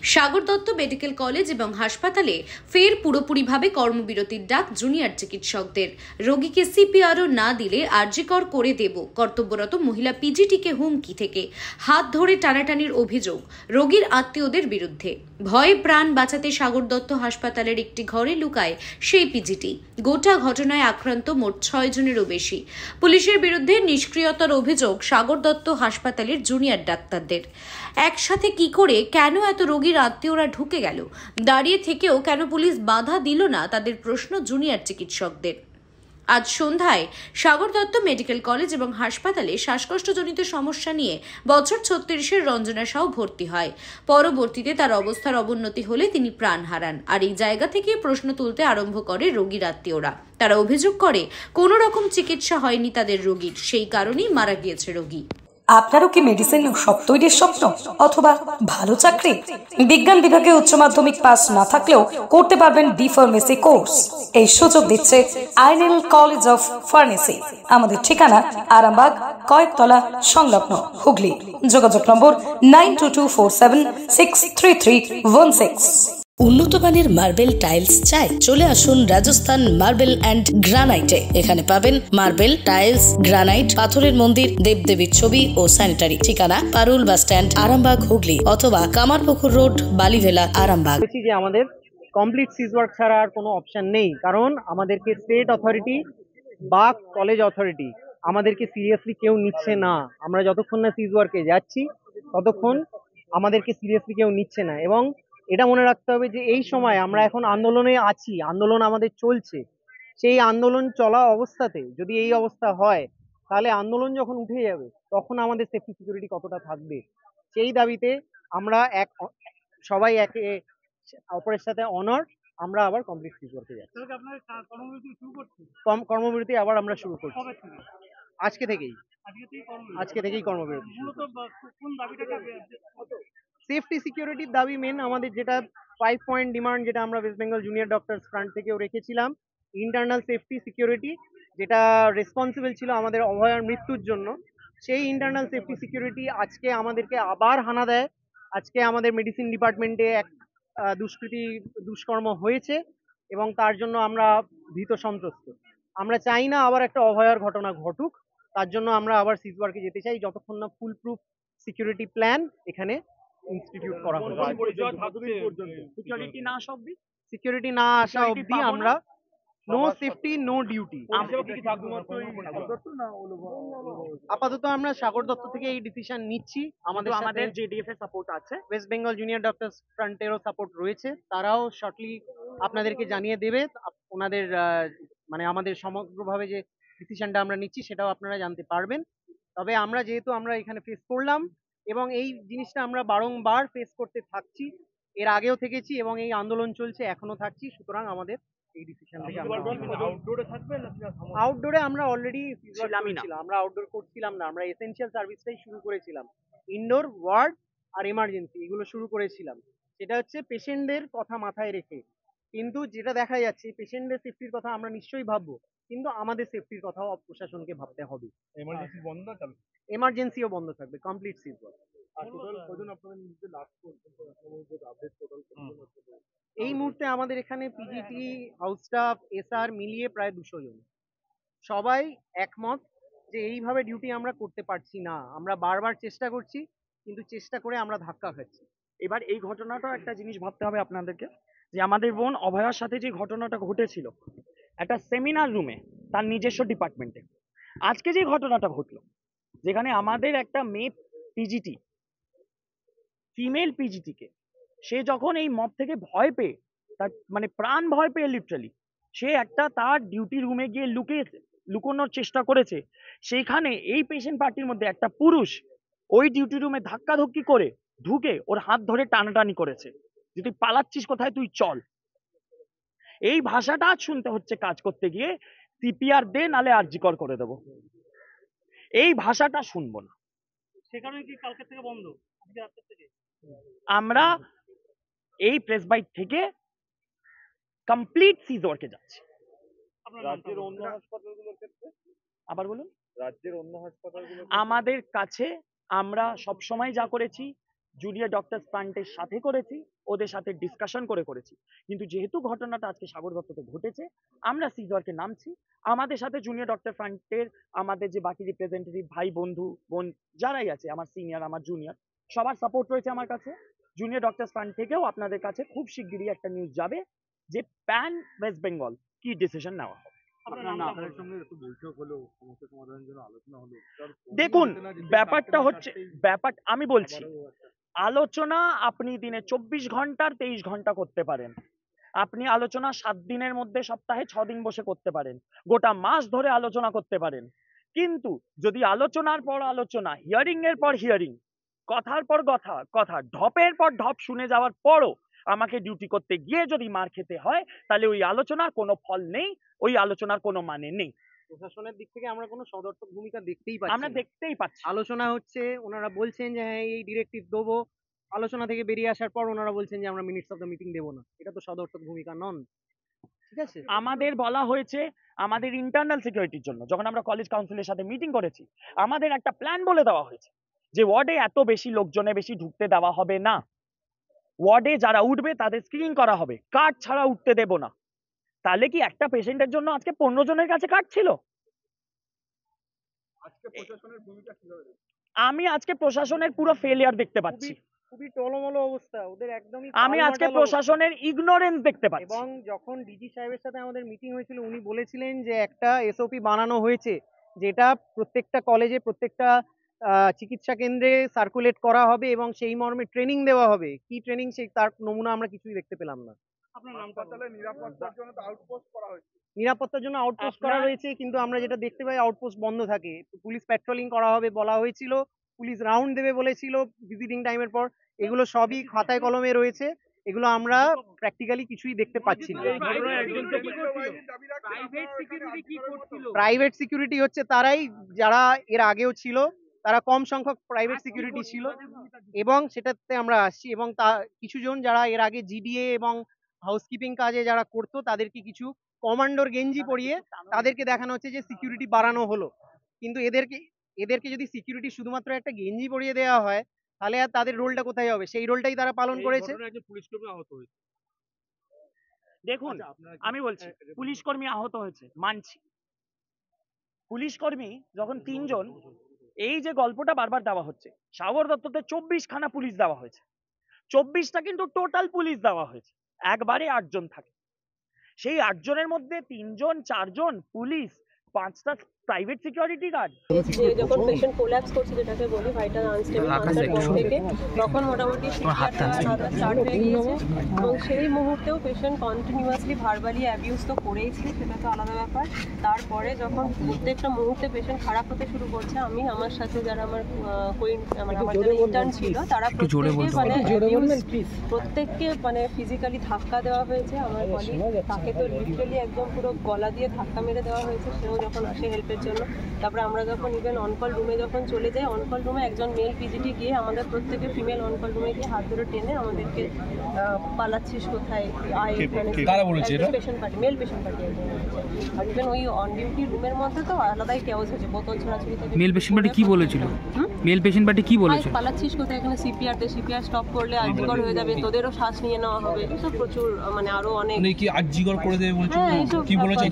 Sagar Dutta medical college এবং হাসপাতালে ফের পুরোপুরিভাবে কর্মবিরতির ডাক জুনিয়র চিকিৎসকদের। রোগীকে সিপিআরও না দিলে আরজিকর করে দেব কর্তব্যরত মহিলা পিজিটিকে হুমকি থেকে হাত ধরে টানাটানির অভিযোগ রোগীর আত্মীয়দের বিরুদ্ধে। ভয়ে প্রাণ বাঁচাতে সাগর দত্ত হাসপাতালের একটি ঘরে লুকায় সেই পিজিটি। গোটা ঘটনায় আক্রান্ত মোট 6 জনেরও বেশি। পুলিশের বিরুদ্ধে নিষ্ক্রিয়তার অভিযোগ সাগর দত্ত হাসপাতালের জুনিয়র ডাক্তারদের। একসাথে কি করে কেন এত রোগীর আত্মীয়রা ঢুকে গেল, দাঁড়িয়ে থেকেও কেন পুলিশ বাধা দিল না, তাদের প্রশ্ন জুনিয়র চিকিৎসকদের। আজ সন্ধ্যায় সাগর দত্ত মেডিকেল কলেজ এবং হাসপাতালে শ্বাসকষ্টজনিত সমস্যা নিয়ে বছর 36-এর রঞ্জনা সাউ ভর্তি হয়। পরবর্তীতে তার অবস্থার অবনতি হলে তিনি প্রাণ হারান। আর এই জায়গা থেকে প্রশ্ন তুলতে আরম্ভ করে রোগীর আত্মীয়রা। তারা অভিযোগ করে কোনো রকম চিকিৎসা হয়নি তাদের রোগীর, সেই কারণেই মারা গিয়েছে রোগী। আপনারও কি মেডিসিন শপ তৈরির স্বপ্ন অথবা ভালো চাকরি? বিজ্ঞান বিভাগে উচ্চ মাধ্যমিক পাস না থাকলেও করতে পারবেন ডি ফার্মেসি কোর্স। এই সুযোগ দিচ্ছে আইনেল কলেজ অফ ফার্মেসি। আমাদের ঠিকানা আরামবাগ, কয়েকতলা সংলগ্ন, হুগলি। যোগাযোগ নম্বর 9224763316। উন্নত মানের মার্বেল টাইলস চাই? চলে আসুন রাজস্থান মার্বেল অ্যান্ড গ্রানাইটে। এখানে পাবেন মার্বেল, টাইলস, গ্রানাইট, পাথরের মন্দির, দেবদেবীর ছবি ও স্যানিটারি। ঠিকানা পারুল বাস স্ট্যান্ড, আরামবাগ, হুগলি, অথবা কামারপুকুর রোড, বালিভেলা, আরামবাগ। যে আমাদের কমপ্লিট সিজ ওয়ার্ক ছাড়া আর কোনো অপশন নেই, কারণ আমাদেরকে স্টেট অথরিটি বা কলেজ অথরিটি আমাদেরকে সিরিয়াসলি কেউ নিচ্ছে না। আমরা যতক্ষণ না সিজ ওয়ার্কে যাচ্ছি ততক্ষণ আমাদেরকে সিরিয়াসলি কেউ নিচ্ছে না। এবং এটা মনে রাখতে হবে যে এই সময় আমরা এখন আন্দোলনে আছি, আন্দোলন আমাদের চলছে। সেই আন্দোলন চলা অবস্থাতে যদি এই অবস্থা হয়, তাহলে আন্দোলন যখন উঠে যাবে তখন আমাদের সেফটি সিকিউরিটি কতটা থাকবে? সেই দাবিতে আমরা সবাই একে অপরের সাথে অনার আমরা আবার কমপ্লিট সিজ ওয়ার্কে যাচ্ছি। কর্মবিরতি আবার আমরা শুরু করছি আজকে থেকেই কর্মবিরতি। সেফটি সিকিউরিটির দাবি মেন আমাদের, যেটা 5 পয়েন্ট ডিমান্ড, যেটা আমরা West Bengal junior doctors front থেকেও রেখেছিলাম। ইন্টারনাল সেফটি সিকিউরিটি, যেটা রেসপন্সিবল ছিল আমাদের অভয়ার মৃত্যুর জন্য, সেই ইন্টারনাল সেফটি সিকিউরিটি আজকে আমাদেরকে আবার হানা দেয়। আজকে আমাদের মেডিসিন ডিপার্টমেন্টে এক দুষ্কর্ম হয়েছে এবং তার জন্য আমরা ভীত সন্ত্রস্ত। আমরা চাই না আবার একটা অভয়ার ঘটনা ঘটুক, তার জন্য আমরা আবার সিজ ওয়ার্কে যেতে চাই যতক্ষণ না ফুল প্রুফ সিকিউরিটি প্ল্যান এখানে ইনস্টিটিউট করা হবে। সিকিউরিটি না আসা অবধি আমরা নো সেফটি নো ডিউটি। আপাতত আমরা সাগর দত্ত থেকে এই ডিসিশন নিচ্ছি। আমাদের জেডিএফ এর সাপোর্ট আছে, ওয়েস্ট বেঙ্গল জুনিয়র ডক্টরস ফ্রন্টেরও সাপোর্ট রয়েছে। তারাও শর্টলি আপনাদেরকে জানিয়ে দেবে ওনাদের মানে আমাদের সমগ্রভাবে যে ডিসিশনটা আমরা নিচ্ছি সেটাও আপনারা জানতে পারবেন। তবে আমরা যেহেতু আমরা এখানে ফেস করলাম এবং এই জিনিসটা আমরা বারংবার ফেস করতে থাকছি, এর আগেও থেকেছি এবং এই আন্দোলন চলছে, এখনো থাকছি, সুতরাং আমাদের এই ডিসিশন থেকে আউটডোরে আমরা অলরেডি আমরা আউটডোর করছিলাম না, আমরা এসেনশিয়াল সার্ভিসটাই শুরু করেছিলাম। ইনডোর, ওয়ার্ড আর এমার্জেন্সি এগুলো শুরু করেছিলাম। সেটা হচ্ছে পেশেন্টদের কথা মাথায় রেখে। কিন্তু যেটা দেখা যাচ্ছে, পেশেন্টদের সেফটির কথা আমরা নিশ্চয়ই ভাববো, কিন্তু আমাদের সেফটির কথাও প্রশাসনকে ভাবতে হবে। এমার্জেন্সিও বন্ধ থাকবে, কমপ্লিট সিজ ওয়ার্ক। এই মুহূর্তে আমাদের এখানে পিজিটি, হাউস স্টাফ, এসআর মিলিয়ে প্রায় 200 জন। সবাই একমত যে এইভাবে ডিউটি আমরা করতে পারছি না। আমরা বারবার চেষ্টা করছি, কিন্তু চেষ্টা করে আমরা ধাক্কা খাচ্ছি। এবার এই ঘটনাটা একটা জিনিস ভাবতে হবে আপনাদেরকে, যে আমাদের বোন অভয়ার সাথে যে ঘটনাটা ঘটেছিল একটা সেমিনার রুমে, তার নিজস্ব ডিপার্টমেন্টে, আজকে যে ঘটনাটা ঘটলো, যেখানে আমাদের একটা মেয়ে পিজিটি, ফিমেল পিজিটিকে, সে যখন এই মব থেকে ভয় পেয়ে, তার মানে প্রাণ ভয় পেয়ে লিটারালি সে একটা তার ডিউটি রুমে গিয়ে লুকোনোর চেষ্টা করেছে, সেইখানে এই পেশেন্ট পার্টির মধ্যে একটা পুরুষ ওই ডিউটি রুমে ধাক্কাধক্কি করে ঢুকে ওর হাত ধরে টানাটানি করেছে, যে তুই পালাচ্ছিস কোথায়, তুই চল। এই ভাষাটা আজ শুনতে হচ্ছে কাজ করতে গিয়ে, সিপিআর দে নালে আরজিকর করে দেবো। এই ভাষাটা শুনবো না। সেখানে কি কালকে থেকে বন্ধ? আমরা এই প্রেস বাইট থেকে কমপ্লিট সিজ ওয়ার্কে যাচ্ছি। রাজ্যের অন্য হাসপাতালগুলোর ক্ষেত্রে আবার বলুন। রাজ্যের অন্য হাসপাতালগুলো আমাদের কাছে আমরা সব সময় যা করেছি, জুনিয়র ডক্টর ফ্রান্টের সাথে করেছি, ওদের সাথে ডিসকাশন করেছি। কিন্তু যেহেতু ঘটনাটা আজকে সাগর দত্ততে ঘটেছে, আমরা সিজওয়ার্কে নামছি। আমাদের সাথে জুনিয়র ডক্টর ফ্রান্টের আমাদের যে বাকি রিপ্রেজেন্টেটিভ ভাই বন্ধু বোন যারাই আছে, আমার সিনিয়র আমার জুনিয়র, সবার সাপোর্ট রয়েছে আমার কাছে। জুনিয়র ডক্টর ফ্রান্ট থেকেও আপনাদের কাছে খুব শিগগিরই একটা নিউজ যাবে যে প্যান ওয়েস্ট বেঙ্গল কি ডিসিশন নেওয়া হবে। দেখুন, ব্যাপারটা হচ্ছে আমি বলছি, আলোচনা আপনি দিনে 24 ঘন্টার 23 ঘন্টা করতে পারেন। আপনি আলোচনা 7 দিনের মধ্যে সপ্তাহে 6 দিন বসে করতে পারেন, গোটা মাস ধরে আলোচনা করতে পারেন। কিন্তু যদি আলোচনার পর আলোচনা, হিয়ারিং এর পর হিয়ারিং, কথার পর কথা, ঢপের পর ঢপ শুনে যাওয়ার পরও আমাকে ডিউটি করতে গিয়ে যদি মার খেতে হয়, তাহলে ওই আলোচনার কোনো ফল নেই, ওই আলোচনার কোনো মানে নেই। প্রশাসনের দিক থেকে আমরা কোনো সদর্থক ভূমিকা দেখতেই পাচ্ছি আমরা না। দেখতেই পাচ্ছি আলোচনা হচ্ছে, ওনারা বলছেন যে হ্যাঁ এই ডিরেক্টিভ দেবো, আলোচনা থেকে বেরিয়ে আসার পর ওনারা বলছেন যে আমরা মিনিটস অফ দ্য মিটিং দেবো না। এটা তো সদর্থক ভূমিকা নন, ঠিক আছে? আমাদের বলা হয়েছে আমাদের ইন্টারনাল সিকিউরিটির জন্য, যখন আমরা কলেজ কাউন্সিলের সাথে মিটিং করেছি, আমাদের একটা প্ল্যান বলে দেওয়া হয়েছে যে ওয়ার্ডে এত বেশি লোকজনে বেশি ঢুকতে দেওয়া হবে না, ওয়ার্ডে যারা উঠবে তাদের স্ক্রিনিং করা হবে, কার্ড ছাড়া উঠতে দেব না। তাহলে কি একটা পেশেন্টের জন্য আজকে 15 জনের কাছে কার্ড ছিল? আমি আজকে প্রশাসনের পুরো ফেলিয়ার দেখতে পাচ্ছি, খুবই টলমলো অবস্থা ওদের, একদমই আমি আজকে প্রশাসনের ইগনোরেন্স দেখতে পাচ্ছি। এবং যখন ডিজি সাহেবের সাথে আমাদের মিটিং হয়েছিল, উনি বলেছিলেন যে একটা এসওপি বানানো হয়েছে, যেটা প্রত্যেকটা কলেজে প্রত্যেকটা চিকিৎসা কেন্দ্রে সার্কুলেট করা হবে এবং সেই মর্মে ট্রেনিং দেওয়া হবে। কি ট্রেনিং, সেই তার নমুনা আমরা কিছুই দেখতে পেলাম না। নিরাপত্তার জন্য আউটপোস্ট করা হয়েছে, কিন্তু আমরা যেটা দেখতে পাই আউটপোস্ট বন্ধ থাকে। পুলিশ প্যাট্রোলিং করা হবে বলা হয়েছিল, পুলিশ রাউন্ড দেবে বলেছিল ভিজিটিং টাইমের পর। এগুলো সবই খাতায় কলমে রয়েছে, এগুলো আমরা প্র্যাকটিক্যালি কিছুই দেখতে পাচ্ছি না। প্রাইভেট সিকিউরিটি হচ্ছে তারাই যারা এর আগেও ছিল, তারা কম সংখ্যক প্রাইভেট সিকিউরিটি ছিল এবং সেটাতে আমরা আসছি। এবং তা কিছুজন যারা এর আগে জিডিএ এবং হাউসকিপিং কাজে যারা করতো, তাদেরকে কিছু কমান্ডোর গেঞ্জি পরিয়ে তাদেরকে দেখানো হচ্ছে যে সিকিউরিটি বাড়ানো হলো। কিন্তু এদেরকে যদি সিকিউরিটি শুধুমাত্র একটা গেঞ্জি পরিয়ে দেওয়া হয়, তাহলে আর তাদের রোলটা কোথায় হবে? সেই রোলটাই তারা পালন করেছে। দেখুন, আমি বলছি পুলিশ কর্মী আহত হয়েছে মানছি। পুলিশ কর্মী যখন 3 জন, এই যে গল্পটা বারবার দেওয়া হচ্ছে, সাগর দত্ততে 24 খানা পুলিশ দেওয়া হয়েছে, 24টা কিন্তু টোটাল পুলিশ দেওয়া হয়েছে, একবারে 8 জন থাকে। সেই 8 জনের মধ্যে 3 জন 4 জন পুলিশ, 5টা প্রাইভেট সিকিউরিটি গার্ড। যখন পেশেন্ট কোল্যাপস করছে, যেটাকে বলি ভাইটাল আনস্টেবল মাথার পর থেকে, তখন মোটামুটি স্টার্ট হয়ে গিয়েছে এবং সেই মুহূর্তেও পেশেন্ট কন্টিনিউয়াসলি ভার্বালি অ্যাবিউজ তো করেইছে, সেটা তো আলাদা ব্যাপার। তারপরে যখন প্রত্যেকটা মুহূর্তে পেশেন্ট খারাপ হতে শুরু করছে, আমি আমার সাথে যারা আমার যারা ইন্টার্ন ছিল, তারা প্রত্যেককে মানে ফিজিক্যালি ধাক্কা দেওয়া হয়েছে। আমার কলিগ, তাকে তো লিটারালি একদম পুরো গলা দিয়ে ধাক্কা মেরে দেওয়া হয়েছে, সেও যখন আসে হেল্পের জন্য। তারপরে আমরা যখন ইভেন অনকল রুমে যখন চলে যাই, অনকল রুমে একজন মেল পিজিটি গিয়ে আমাদের প্রত্যেকে ফিমেল অনকল রুমে গিয়ে হাত ধরে টেনে আমাদেরকে পালাচ্ছিস কোথায়, patient party, male patient party. আর ইভেন ওই অন ডিউটি রুমের মধ্যে তো আলাদাই কেওস হয়েছে, বোতল ছোড়াছুড়ি থেকে। মেল পেশেন্ট পার্টি কি বলেছিল? মেল পেশেন্ট পার্টি কি বলেছিল? পালাচ্ছিস কোথায়, এখানে সিপিআর স্টপ করলে আর্জিকর হয়ে যাবে, তোদেরও শ্বাস নিয়ে নেওয়া হবে, এসব প্রচুর, মানে আরো অনেক কি আর্জিকর করে দেবে বলছিল, কি বলেছে?